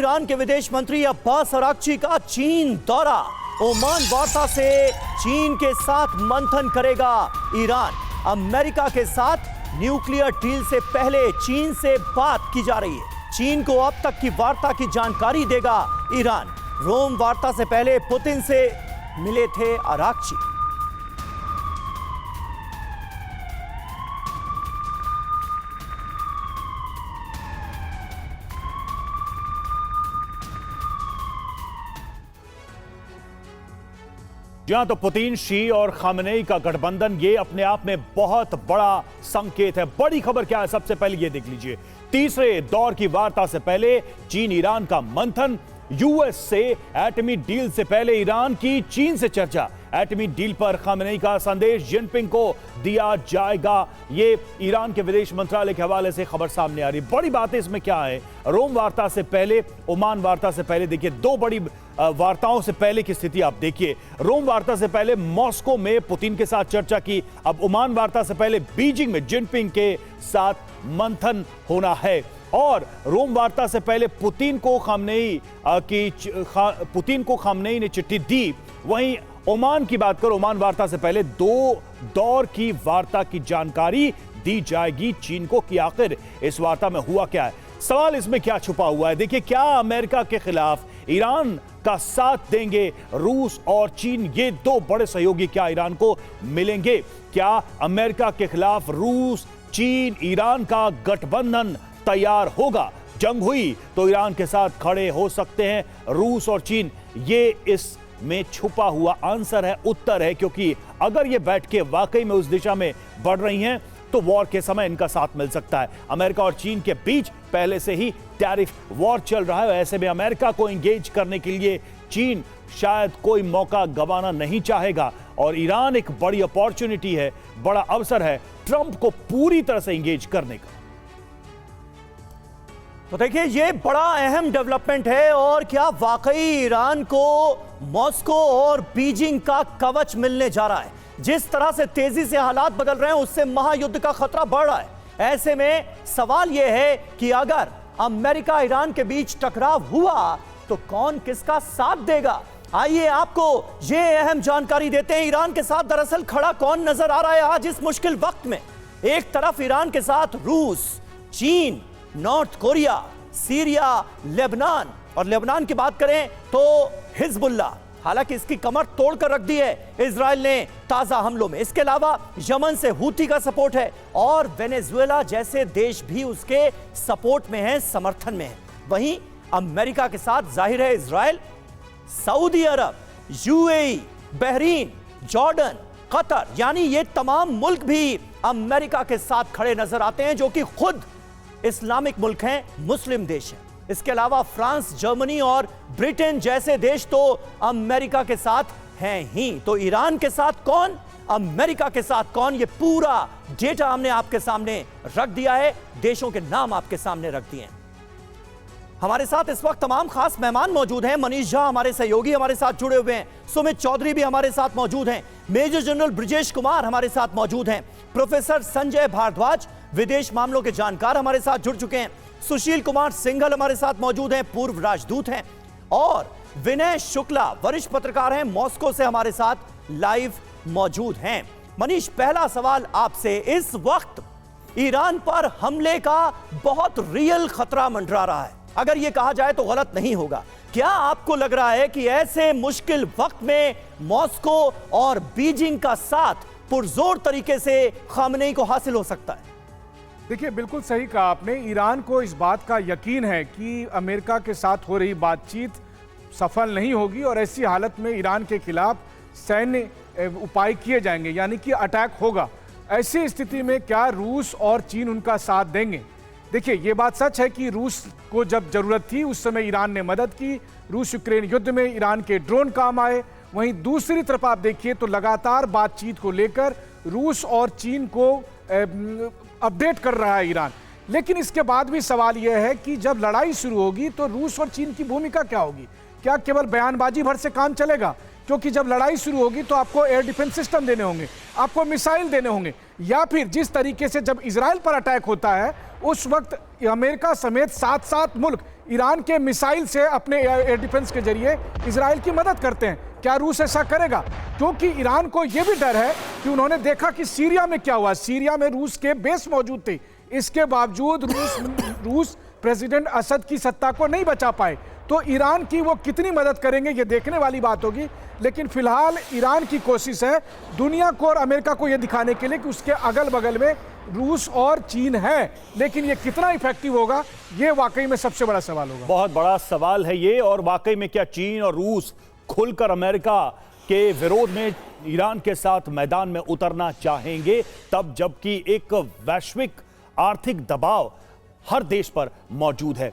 Iran के विदेश मंत्री अब्बास अराक्ची का चीन दौरा। ओमान वार्ता से चीन के साथ मंथन करेगा ईरान। अमेरिका के साथ न्यूक्लियर डील से पहले चीन से बात की जा रही है। चीन को अब तक की वार्ता की जानकारी देगा ईरान। रोम वार्ता से पहले पुतिन से मिले थे अराक्ची। जहां तो पुतिन, शी और खामेनेई का गठबंधन, ये अपने आप में बहुत बड़ा संकेत है। बड़ी खबर क्या है, सबसे पहले ये देख लीजिए। तीसरे दौर की वार्ता से पहले चीन ईरान का मंथन। यूएस से एटमी डील से पहले ईरान की चीन से चर्चा। एटमी डील पर खामेनेई का संदेश जिनपिंग को दिया जाएगा। ये ईरान के विदेश मंत्रालय के हवाले से खबर सामने आ रही। बड़ी बातें इसमें क्या है, रोम वार्ता से पहले, ओमान वार्ता से पहले, देखिए दो बड़ी वार्ताओं से पहले की स्थिति आप देखिए। रोम वार्ता से पहले मॉस्को में पुतिन के साथ चर्चा की। अब ओमान वार्ता से पहले बीजिंग में जिनपिंग के साथ मंथन होना है। और रोम वार्ता से पहले पुतिन को खामेनेई ने चिट्ठी दी। वहीं ओमान की बात करो, ओमान वार्ता से पहले दो दौर की वार्ता की जानकारी दी जाएगी चीन को कि आखिर इस वार्ता में हुआ क्या है। सवाल इसमें क्या छुपा हुआ है, देखिए क्या अमेरिका के खिलाफ ईरान का साथ देंगे रूस और चीन? ये दो बड़े सहयोगी क्या ईरान को मिलेंगे? क्या अमेरिका के खिलाफ रूस, चीन, ईरान का गठबंधन तैयार होगा? जंग हुई तो ईरान के साथ खड़े हो सकते हैं रूस और चीन। ये इसमें छुपा हुआ आंसर है, उत्तर है, क्योंकि अगर ये बैठकें वाकई में उस दिशा में बढ़ रही हैं तो वॉर के समय इनका साथ मिल सकता है। अमेरिका और चीन के बीच पहले से ही टैरिफ वॉर चल रहा है। ऐसे में अमेरिका को एंगेज करने के लिए चीन शायद कोई मौका गंवाना नहीं चाहेगा और ईरान एक बड़ी अपॉर्चुनिटी है, बड़ा अवसर है ट्रंप को पूरी तरह से एंगेज करने का। तो देखिए ये बड़ा अहम डेवलपमेंट है। और क्या वाकई ईरान को मॉस्को और बीजिंग का कवच मिलने जा रहा है? जिस तरह से तेजी से हालात बदल रहे हैं उससे महायुद्ध का खतरा बढ़ रहा है। ऐसे में सवाल यह है कि अगर अमेरिका ईरान के बीच टकराव हुआ तो कौन किसका साथ देगा? आइए आपको यह अहम जानकारी देते हैं। ईरान के साथ दरअसल खड़ा कौन नजर आ रहा है आज इस मुश्किल वक्त में? एक तरफ ईरान के साथ रूस, चीन, नॉर्थ कोरिया, सीरिया, लेबनान, और लेबनान की बात करें तो हिजबुल्लाह, हालांकि इसकी कमर तोड़कर रख दी है इजराइल ने ताजा हमलों में। इसके अलावा यमन से हूती का सपोर्ट है और वेनेजुएला जैसे देश भी उसके सपोर्ट में हैं, समर्थन में हैं। वहीं अमेरिका के साथ जाहिर है इजराइल, सऊदी अरब, यूएई, बहरीन, जॉर्डन, कतर, यानी ये तमाम मुल्क भी अमेरिका के साथ खड़े नजर आते हैं, जो कि खुद इस्लामिक मुल्क हैं, मुस्लिम देश हैं। इसके अलावा फ्रांस, जर्मनी और ब्रिटेन जैसे देश तो अमेरिका के साथ हैं ही। तो ईरान के साथ कौन, अमेरिका के साथ कौन, ये पूरा डेटा हमने आपके सामने रख दिया है, देशों के नाम आपके सामने रख दिए हैं। हमारे साथ इस वक्त तमाम खास मेहमान मौजूद हैं। मनीष झा हमारे सहयोगी हमारे साथ जुड़े हुए हैं, सुमित चौधरी भी हमारे साथ मौजूद हैं, मेजर जनरल ब्रिजेश कुमार हमारे साथ मौजूद हैं, प्रोफेसर संजय भारद्वाज विदेश मामलों के जानकार हमारे साथ जुड़ चुके हैं, सुशील कुमार सिंघल हमारे साथ मौजूद हैं, पूर्व राजदूत हैं, और विनय शुक्ला वरिष्ठ पत्रकार हैं, मॉस्को से हमारे साथ लाइव मौजूद हैं। मनीष, पहला सवाल आपसे, इस वक्त ईरान पर हमले का बहुत रियल खतरा मंडरा रहा है, अगर यह कहा जाए तो गलत नहीं होगा। क्या आपको लग रहा है कि ऐसे मुश्किल वक्त में मॉस्को और बीजिंग का साथ पुरजोर तरीके से खामेनेई को हासिल हो सकता है? देखिए, बिल्कुल सही कहा आपने। ईरान को इस बात का यकीन है कि अमेरिका के साथ हो रही बातचीत सफल नहीं होगी और ऐसी हालत में ईरान के खिलाफ सैन्य उपाय किए जाएंगे, यानी कि अटैक होगा। ऐसी स्थिति में क्या रूस और चीन उनका साथ देंगे? देखिए, ये बात सच है कि रूस को जब जरूरत थी उस समय ईरान ने मदद की। रूस यूक्रेन युद्ध में ईरान के ड्रोन काम आए। वहीं दूसरी तरफ आप देखिए तो लगातार बातचीत को लेकर रूस और चीन को अपडेट कर रहा है ईरान। लेकिन इसके बाद भी सवाल यह है कि जब लड़ाई शुरू होगी तो रूस और चीन की भूमिका क्या होगी? क्या केवल बयानबाजी भर से काम चलेगा? क्योंकि जब लड़ाई शुरू होगी तो आपको एयर डिफेंस सिस्टम देने होंगे, आपको मिसाइल देने होंगे, या फिर जिस तरीके से जब इजराइल पर अटैक होता है उस वक्त अमेरिका समेत 7 मुल्क ईरान के मिसाइल से अपने एयर डिफेंस के जरिए इजराइल की मदद करते हैं। क्या रूस ऐसा करेगा? क्योंकि ईरान को यह भी डर है कि उन्होंने देखा कि सीरिया में क्या हुआ, सीरिया में रूस के बेस मौजूद थे, इसके बावजूद रूस प्रेसिडेंट असद की सत्ता को नहीं बचा पाए। तो ईरान की वो कितनी मदद करेंगे ये देखने वाली बात होगी। लेकिन फिलहाल ईरान की कोशिश है दुनिया को और अमेरिका को ये दिखाने के लिए कि उसके अगल बगल में रूस और चीन है, लेकिन ये कितना इफेक्टिव होगा ये वाकई में सबसे बड़ा सवाल होगा। बहुत बड़ा सवाल है ये। और वाकई में क्या चीन और रूस खुलकर अमेरिका के विरोध में ईरान के साथ मैदान में उतरना चाहेंगे, तब जबकि एक वैश्विक आर्थिक दबाव हर देश पर मौजूद है।